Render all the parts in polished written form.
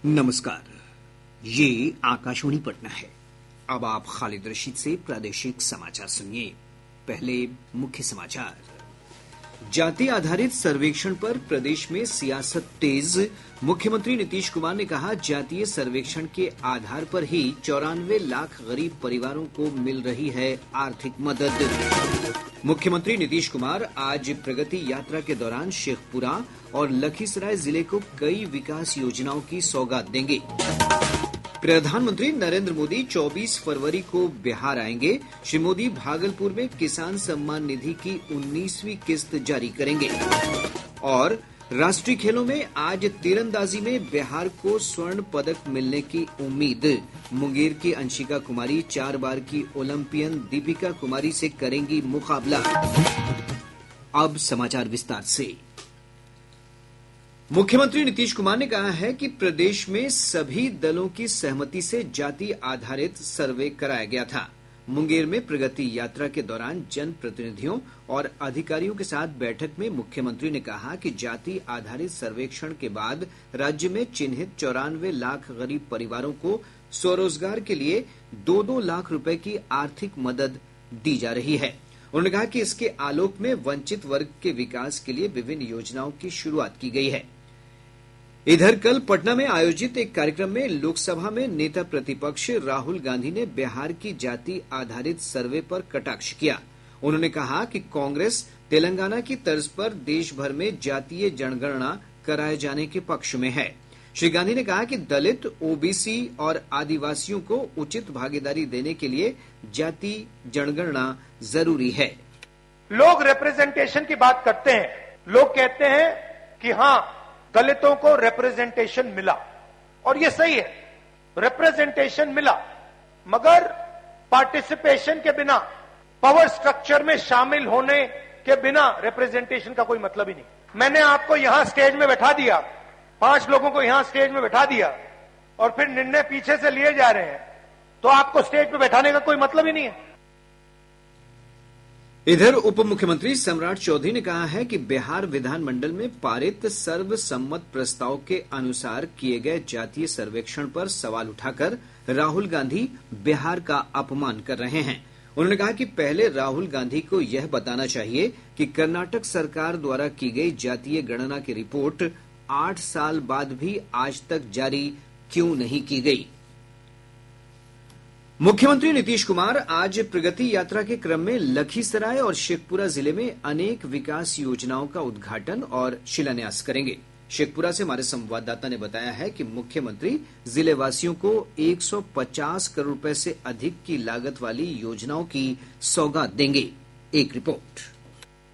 नमस्कार, ये आकाशवाणी पटना है। अब आप खालिद रशीद से प्रादेशिक समाचार सुनिए। पहले मुख्य समाचार। जाति आधारित सर्वेक्षण पर प्रदेश में सियासत तेज। मुख्यमंत्री नीतीश कुमार ने कहा, जातीय सर्वेक्षण के आधार पर ही 94 लाख गरीब परिवारों को मिल रही है आर्थिक मदद। मुख्यमंत्री नीतीश कुमार आज प्रगति यात्रा के दौरान शेखपुरा और लखीसराय जिले को कई विकास योजनाओं की सौगात देंगे। प्रधानमंत्री नरेंद्र मोदी 24 फरवरी को बिहार आएंगे। श्री मोदी भागलपुर में किसान सम्मान निधि की 19वीं किस्त जारी करेंगे। और राष्ट्रीय खेलों में आज तीरंदाजी में बिहार को स्वर्ण पदक मिलने की उम्मीद। मुंगेर की अंशिका कुमारी 4 बार की ओलंपियन दीपिका कुमारी से करेंगी मुकाबला। अब समाचार विस्तार से। मुख्यमंत्री नीतीश कुमार ने कहा है कि प्रदेश में सभी दलों की सहमति से जाति आधारित सर्वे कराया गया था। मुंगेर में प्रगति यात्रा के दौरान जनप्रतिनिधियों और अधिकारियों के साथ बैठक में मुख्यमंत्री ने कहा कि जाति आधारित सर्वेक्षण के बाद राज्य में चिन्हित 94 लाख गरीब परिवारों को स्वरोजगार के लिए 2-2 लाख रुपए की आर्थिक मदद दी जा रही है। उन्होंने कहा कि इसके आलोक में वंचित वर्ग के विकास के लिए विभिन्न योजनाओं की शुरुआत की गई है। इधर कल पटना में आयोजित एक कार्यक्रम में लोकसभा में नेता प्रतिपक्ष राहुल गांधी ने बिहार की जाति आधारित सर्वे पर कटाक्ष किया। उन्होंने कहा कि कांग्रेस तेलंगाना की तर्ज पर देश भर में जातीय जनगणना कराए जाने के पक्ष में है। श्री गांधी ने कहा कि दलित, ओबीसी और आदिवासियों को उचित भागीदारी देने के लिए जाति जनगणना जरूरी है। लोग रिप्रेजेंटेशन की बात करते हैं, लोग कहते हैं कि हाँ, दलितों को रिप्रेजेंटेशन मिला और ये सही है, रिप्रेजेंटेशन मिला, मगर पार्टिसिपेशन के बिना, पावर स्ट्रक्चर में शामिल होने के बिना रिप्रेजेंटेशन का कोई मतलब ही नहीं। मैंने आपको यहां स्टेज में बैठा दिया, 5 लोगों को यहां स्टेज में बैठा दिया और फिर निर्णय पीछे से लिए जा रहे हैं, तो आपको स्टेज पे बैठाने का कोई मतलब ही नहीं है। इधर उप मुख्यमंत्री सम्राट चौधरी ने कहा है कि बिहार विधानमंडल में पारित सर्वसम्मत प्रस्ताव के अनुसार किए गए जातीय सर्वेक्षण पर सवाल उठाकर राहुल गांधी बिहार का अपमान कर रहे हैं। उन्होंने कहा कि पहले राहुल गांधी को यह बताना चाहिए कि कर्नाटक सरकार द्वारा की गई जातीय गणना की रिपोर्ट 8 साल बाद भी आज तक जारी क्यों नहीं की गई। मुख्यमंत्री नीतीश कुमार आज प्रगति यात्रा के क्रम में लखीसराय और शेखपुरा जिले में अनेक विकास योजनाओं का उद्घाटन और शिलान्यास करेंगे। शेखपुरा से हमारे संवाददाता ने बताया है कि मुख्यमंत्री जिले वासियों को 150 करोड़ रुपए से अधिक की लागत वाली योजनाओं की सौगात देंगे। एक रिपोर्ट।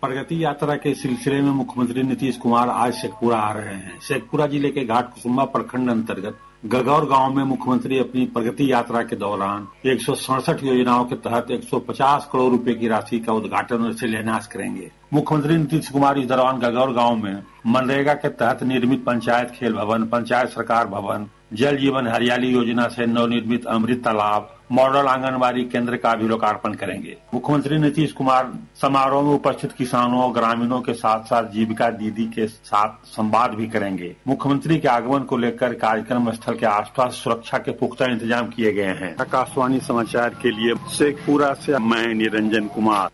प्रगति यात्रा के सिलसिले में मुख्यमंत्री नीतीश कुमार आज शेखपुरा आ रहे हैं। शेखपुरा जिले के घाटकुसुम्भा प्रखंड अंतर्गत गगौर गांव में मुख्यमंत्री अपनी प्रगति यात्रा के दौरान 167 योजनाओं के तहत 150 करोड़ रुपए की राशि का उद्घाटन और शिलान्यास करेंगे। मुख्यमंत्री नीतीश कुमार इस दौरान गगौर गांव में मनरेगा के तहत निर्मित पंचायत खेल भवन, पंचायत सरकार भवन, जल जीवन हरियाली योजना से नवनिर्मित अमृत तालाब, मॉडल आंगनबाड़ी केंद्र का भी लोकार्पण करेंगे। मुख्यमंत्री नीतीश कुमार समारोह में उपस्थित किसानों, ग्रामीणों के साथ साथ जीविका दीदी के साथ संवाद भी करेंगे। मुख्यमंत्री के आगमन को लेकर कार्यक्रम स्थल के आसपास सुरक्षा के पुख्ता इंतजाम किए गए हैं। आकाशवाणी समाचार के लिए शेखपुरा से मैं निरंजन कुमार।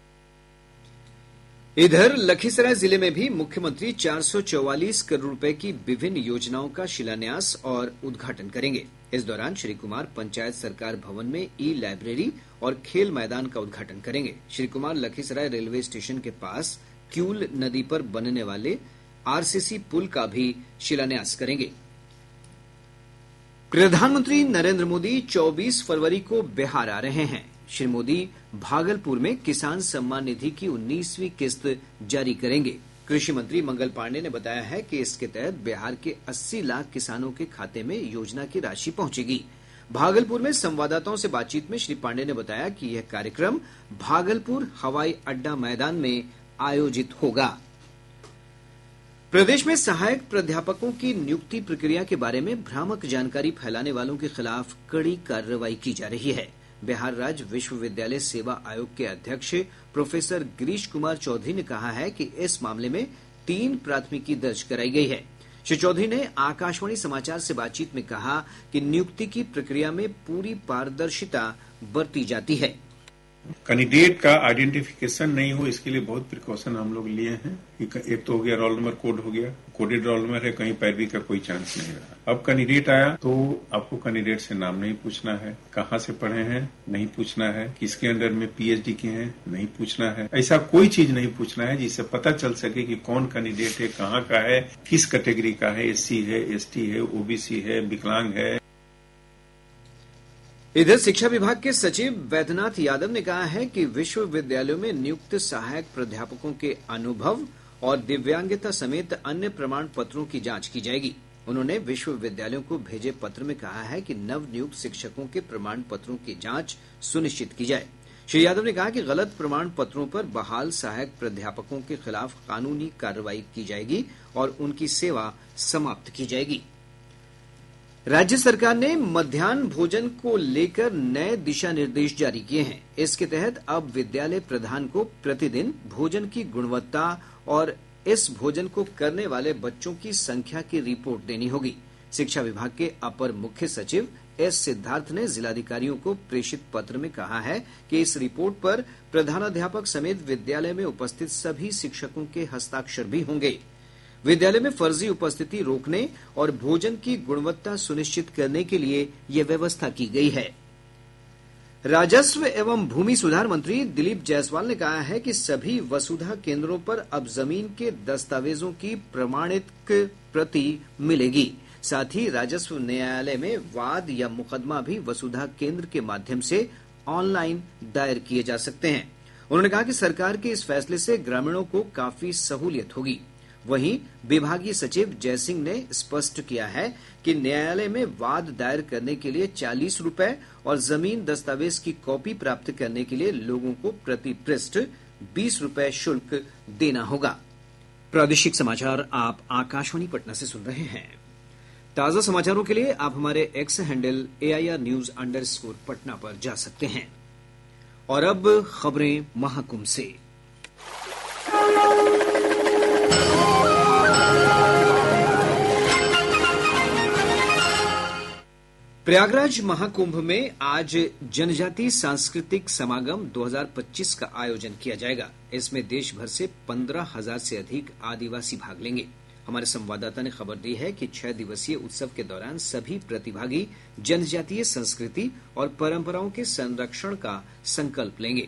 इधर लखीसराय जिले में भी मुख्यमंत्री 444 करोड़ रुपए की विभिन्न योजनाओं का शिलान्यास और उद्घाटन करेंगे। इस दौरान श्री कुमार पंचायत सरकार भवन में ई लाइब्रेरी और खेल मैदान का उद्घाटन करेंगे। श्री कुमार लखीसराय रेलवे स्टेशन के पास क्यूल नदी पर बनने वाले आरसीसी पुल का भी शिलान्यास करेंगे। प्रधानमंत्री नरेंद्र मोदी 24 फरवरी को बिहार आ रहे हैं। श्री मोदी भागलपुर में किसान सम्मान निधि की 19वीं किस्त जारी करेंगे। कृषि मंत्री मंगल पांडे ने बताया है कि इसके तहत बिहार के 80 लाख किसानों के खाते में योजना की राशि पहुंचेगी। भागलपुर में संवाददाताओं से बातचीत में श्री पांडे ने बताया कि यह कार्यक्रम भागलपुर हवाई अड्डा मैदान में आयोजित होगा। प्रदेश में सहायक प्राध्यापकों की नियुक्ति प्रक्रिया के बारे में भ्रामक जानकारी फैलाने वालों के खिलाफ कड़ी कार्रवाई की जा रही है। बिहार राज्य विश्वविद्यालय सेवा आयोग के अध्यक्ष प्रोफेसर गिरीश कुमार चौधरी ने कहा है कि इस मामले में 3 प्राथमिकी दर्ज कराई गई है। श्री चौधरी ने आकाशवाणी समाचार से बातचीत में कहा कि नियुक्ति की प्रक्रिया में पूरी पारदर्शिता बरती जाती है। कैंडिडेट का आइडेंटिफिकेशन नहीं हो, इसके लिए बहुत प्रिकॉशन हम लोग लिए हैं। एक तो हो गया रोल नंबर कोड हो गया, कोडेड रोल नंबर है, कहीं पैरवी का कोई चांस नहीं रहा। अब कैंडिडेट आया तो आपको कैंडिडेट से नाम नहीं पूछना है, कहाँ से पढ़े हैं नहीं पूछना है, किसके अंडर में पीएचडी किए हैं नहीं पूछना है, ऐसा कोई चीज नहीं पूछना है जिससे पता चल सके कि कौन कैंडिडेट है, कहाँ का है, किस कैटेगरी का है, एससी है, एसटी है, ओबीसी है, विकलांग है। इधर शिक्षा विभाग के सचिव वैद्यनाथ यादव ने कहा है कि विश्वविद्यालयों में नियुक्त सहायक प्राध्यापकों के अनुभव और दिव्यांगता समेत अन्य प्रमाण पत्रों की जांच की जाएगी। उन्होंने विश्वविद्यालयों को भेजे पत्र में कहा है कि नवनियुक्त शिक्षकों के प्रमाण पत्रों की जांच सुनिश्चित की जाए। श्री यादव ने कहा कि गलत प्रमाण पत्रों पर बहाल सहायक प्राध्यापकों के खिलाफ कानूनी कार्रवाई की जाएगी और उनकी सेवा समाप्त की जाएगी। राज्य सरकार ने मध्याह्न भोजन को लेकर नए दिशा निर्देश जारी किए हैं। इसके तहत अब विद्यालय प्रधान को प्रतिदिन भोजन की गुणवत्ता और इस भोजन को करने वाले बच्चों की संख्या की रिपोर्ट देनी होगी। शिक्षा विभाग के अपर मुख्य सचिव एस सिद्धार्थ ने जिलाधिकारियों को प्रेषित पत्र में कहा है कि इस रिपोर्ट पर प्रधानाध्यापक समेत विद्यालय में उपस्थित सभी शिक्षकों के हस्ताक्षर भी होंगे। विद्यालय में फर्जी उपस्थिति रोकने और भोजन की गुणवत्ता सुनिश्चित करने के लिए यह व्यवस्था की गई है। राजस्व एवं भूमि सुधार मंत्री दिलीप जायसवाल ने कहा है कि सभी वसुधा केंद्रों पर अब जमीन के दस्तावेजों की प्रमाणित प्रति मिलेगी। साथ ही राजस्व न्यायालय में वाद या मुकदमा भी वसुधा केंद्र के माध्यम से ऑनलाइन दायर किए जा सकते हैं। उन्होंने कहा कि सरकार के इस फैसले से ग्रामीणों को काफी सहूलियत होगी। वहीं विभागीय सचिव जयसिंह ने स्पष्ट किया है कि न्यायालय में वाद दायर करने के लिए 40 रुपए और जमीन दस्तावेज की कॉपी प्राप्त करने के लिए लोगों को प्रति पृष्ठ 20 रुपए शुल्क देना होगा। प्रादेशिक समाचार आप आकाशवाणी पटना से सुन रहे हैं। ताजा समाचारों के लिए आप हमारे एक्स हैंडल AIR_News_पटना पर जा सकते हैं। और अब खबरें महाकुंभ से। प्रयागराज महाकुंभ में आज जनजातीय सांस्कृतिक समागम 2025 का आयोजन किया जाएगा। इसमें देश भर से 15,000 से अधिक आदिवासी भाग लेंगे। हमारे संवाददाता ने खबर दी है कि 6 दिवसीय उत्सव के दौरान सभी प्रतिभागी जनजातीय संस्कृति और परंपराओं के संरक्षण का संकल्प लेंगे।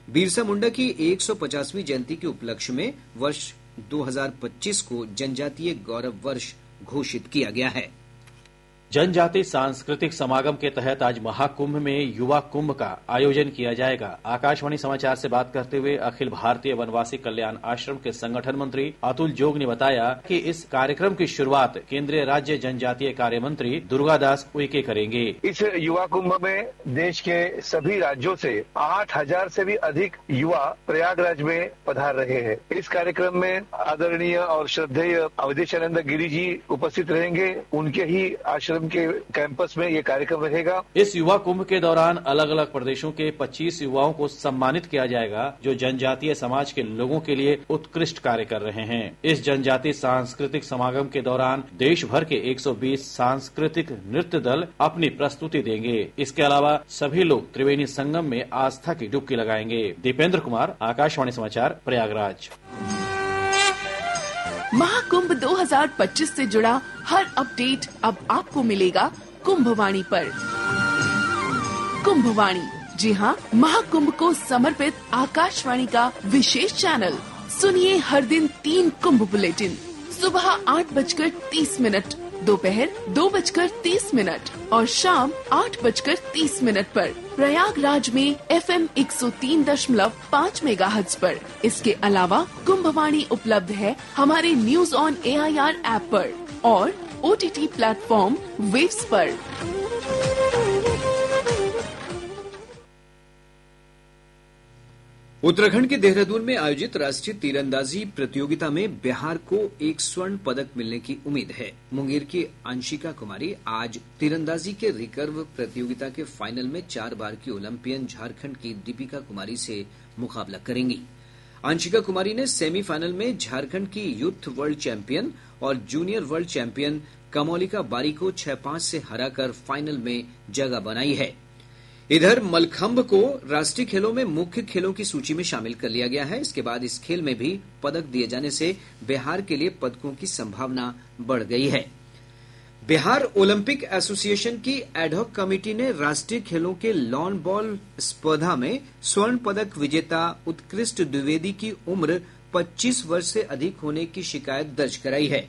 बिरसा मुंडा की 150वीं जयंती के उपलक्ष्य में वर्ष 2025 को जनजातीय गौरव वर्ष घोषित किया गया है। जनजातीय सांस्कृतिक समागम के तहत आज महाकुंभ में युवा कुंभ का आयोजन किया जाएगा। आकाशवाणी समाचार से बात करते हुए अखिल भारतीय वनवासी कल्याण आश्रम के संगठन मंत्री अतुल जोग ने बताया कि इस कार्यक्रम की शुरुआत केंद्रीय राज्य जनजातीय कार्य मंत्री दुर्गादास उइके करेंगे। इस युवा कुंभ में देश के सभी राज्यों से 8,000 से भी अधिक युवा प्रयागराज में पधार रहे हैं। इस कार्यक्रम में आदरणीय और श्रद्धेय अवधेशानंद गिरी जी उपस्थित रहेंगे। उनके ही आश्रम के कैंपस में ये कार्यक्रम रहेगा। इस युवा कुंभ के दौरान अलग अलग प्रदेशों के 25 युवाओं को सम्मानित किया जाएगा जो जनजातीय समाज के लोगों के लिए उत्कृष्ट कार्य कर रहे हैं। इस जनजातीय सांस्कृतिक समागम के दौरान देश भर के 120 सांस्कृतिक नृत्य दल अपनी प्रस्तुति देंगे। इसके अलावा सभी लोग त्रिवेणी संगम में आस्था की डुबकी लगाएंगे। दीपेंद्र कुमार, आकाशवाणी समाचार, प्रयागराज। महाकुंभ 2025 से जुड़ा हर अपडेट अब आपको मिलेगा कुंभवाणी पर। कुंभवाणी, जी हाँ, महाकुंभ को समर्पित आकाशवाणी का विशेष चैनल। सुनिए हर दिन 3 कुंभ बुलेटिन, सुबह 8:30, दोपहर 2:30 और शाम 8:30 पर प्रयागराज में FM 103.5 मेगाहर्ट्ज पर। इसके अलावा कुंभवाणी उपलब्ध है हमारे न्यूज ऑन AIR ऐप पर और OTT प्लेटफॉर्म वेव्स पर। उत्तराखंड के देहरादून में आयोजित राष्ट्रीय तीरंदाजी प्रतियोगिता में बिहार को 1 स्वर्ण पदक मिलने की उम्मीद है। मुंगेर की अंशिका कुमारी आज तीरंदाजी के रिकर्व प्रतियोगिता के फाइनल में 4 बार की ओलंपियन झारखंड की दीपिका कुमारी से मुकाबला करेंगी। अंशिका कुमारी ने सेमीफाइनल में झारखंड की यूथ वर्ल्ड चैंपियन और जूनियर वर्ल्ड चैंपियन कमोलिका बारी को 6-5 से हराकर फाइनल में जगह बनाई है। इधर मलखंभ को राष्ट्रीय खेलों में मुख्य खेलों की सूची में शामिल कर लिया गया है। इसके बाद इस खेल में भी पदक दिए जाने से बिहार के लिए पदकों की संभावना बढ़ गई है। बिहार ओलंपिक एसोसिएशन की एडहॉक कमेटी ने राष्ट्रीय खेलों के लॉन बॉल स्पर्धा में स्वर्ण पदक विजेता उत्कृष्ट द्विवेदी की उम्र 25 वर्ष से अधिक होने की शिकायत दर्ज कराई है।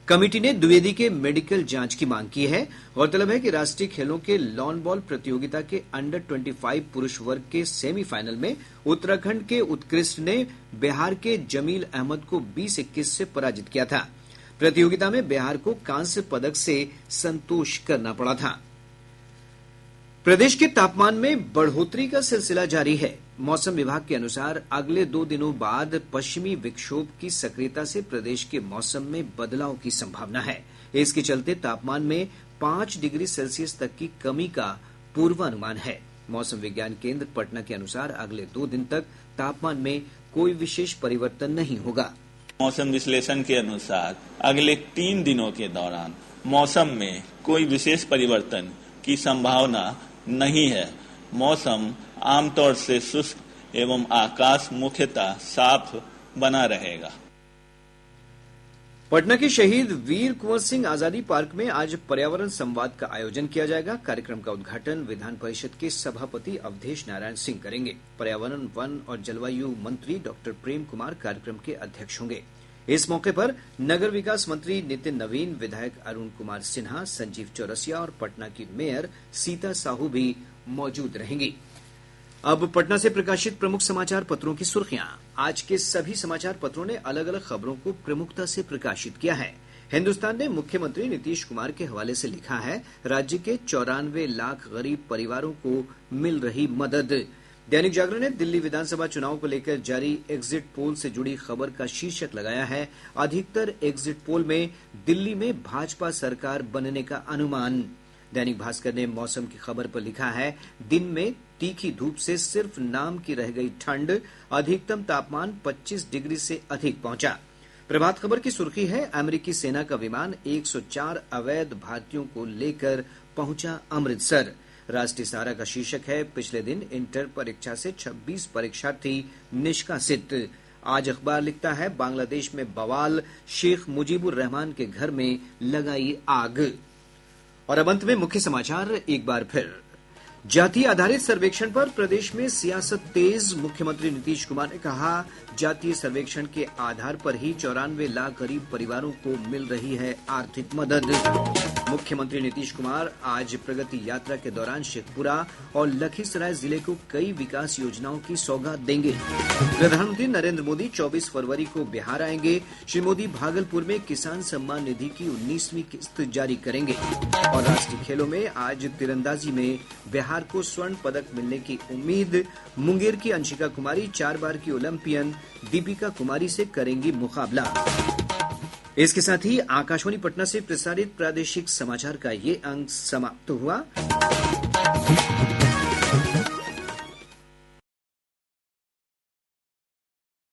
कमेटी ने द्विवेदी के मेडिकल जांच की मांग की है। गौरतलब है कि राष्ट्रीय खेलों के लॉन बॉल प्रतियोगिता के अंडर 25 पुरुष वर्ग के सेमीफाइनल में उत्तराखंड के उत्कृष्ट ने बिहार के जमील अहमद को 20-21 से पराजित किया था। प्रतियोगिता में बिहार को कांस्य पदक से संतोष करना पड़ा था। प्रदेश के तापमान में बढ़ोतरी का सिलसिला जारी है। मौसम विभाग के अनुसार अगले 2 दिनों बाद पश्चिमी विक्षोभ की सक्रियता से प्रदेश के मौसम में बदलाव की संभावना है। इसके चलते तापमान में 5 डिग्री सेल्सियस तक की कमी का पूर्वानुमान है। मौसम विज्ञान केंद्र पटना के अनुसार अगले 2 दिन तक तापमान में कोई विशेष परिवर्तन नहीं होगा। मौसम विश्लेषण के अनुसार अगले 3 दिनों के दौरान मौसम में कोई विशेष परिवर्तन की संभावना नहीं है। मौसम आमतौर से शुष्क एवं आकाश मुख्यतः साफ बना रहेगा। पटना के शहीद वीर कुंवर सिंह आजादी पार्क में आज पर्यावरण संवाद का आयोजन किया जाएगा। कार्यक्रम का उद्घाटन विधान परिषद के सभापति अवधेश नारायण सिंह करेंगे। पर्यावरण, वन और जलवायु मंत्री डॉक्टर प्रेम कुमार कार्यक्रम के अध्यक्ष होंगे। इस मौके पर नगर विकास मंत्री नितिन नवीन, विधायक अरुण कुमार सिन्हा, संजीव चौरसिया और पटना की मेयर सीता साहू भी मौजूद रहेंगी। अब पटना से प्रकाशित प्रमुख समाचार पत्रों की सुर्खियां। आज के सभी समाचार पत्रों ने अलग अलग खबरों को प्रमुखता से प्रकाशित किया है। हिन्दुस्तान ने मुख्यमंत्री नीतीश कुमार के हवाले से लिखा है, राज्य के 94 लाख गरीब परिवारों को मिल रही मदद। दैनिक जागरण ने दिल्ली विधानसभा चुनाव को लेकर जारी एग्जिट पोल से जुड़ी खबर का शीर्षक लगाया है, अधिकतर एग्जिट पोल में दिल्ली में भाजपा सरकार बनने का अनुमान। दैनिक भास्कर ने मौसम की खबर पर लिखा है, दिन में तीखी धूप से सिर्फ नाम की रह गई ठंड, अधिकतम तापमान 25 डिग्री से अधिक पहुंचा। प्रभात खबर की सुर्खी है, अमेरिकी सेना का विमान 104 अवैध भारतीयों को लेकर पहुंचा अमृतसर। राष्ट्रीय सहारा का शीर्षक है, पिछले दिन इंटर परीक्षा से 26 परीक्षार्थी निष्कासित। आज अखबार लिखता है, बांग्लादेश में बवाल, शेख मुजीबुर रहमान के घर में लगाई आग। और अब अंत में मुख्य समाचार एक बार फिर। जाति आधारित सर्वेक्षण पर प्रदेश में सियासत तेज। मुख्यमंत्री नीतीश कुमार ने कहा, जातीय सर्वेक्षण के आधार पर ही 94 लाख गरीब परिवारों को मिल रही है आर्थिक मदद। मुख्यमंत्री नीतीश कुमार आज प्रगति यात्रा के दौरान शेखपुरा और लखीसराय जिले को कई विकास योजनाओं की सौगात देंगे। प्रधानमंत्री नरेंद्र मोदी 24 फरवरी को बिहार आएंगे। श्री मोदी भागलपुर में किसान सम्मान निधि की 19वीं किस्त जारी करेंगे। और राष्ट्रीय खेलों में आज तीरंदाजी में बिहार को स्वर्ण पदक मिलने की उम्मीद। मुंगेर की अंशिका कुमारी 4 बार की ओलंपियन दीपिका कुमारी से करेंगी मुकाबला। इसके साथ ही आकाशवाणी पटना से प्रसारित प्रादेशिक समाचार का ये अंक समाप्त हुआ।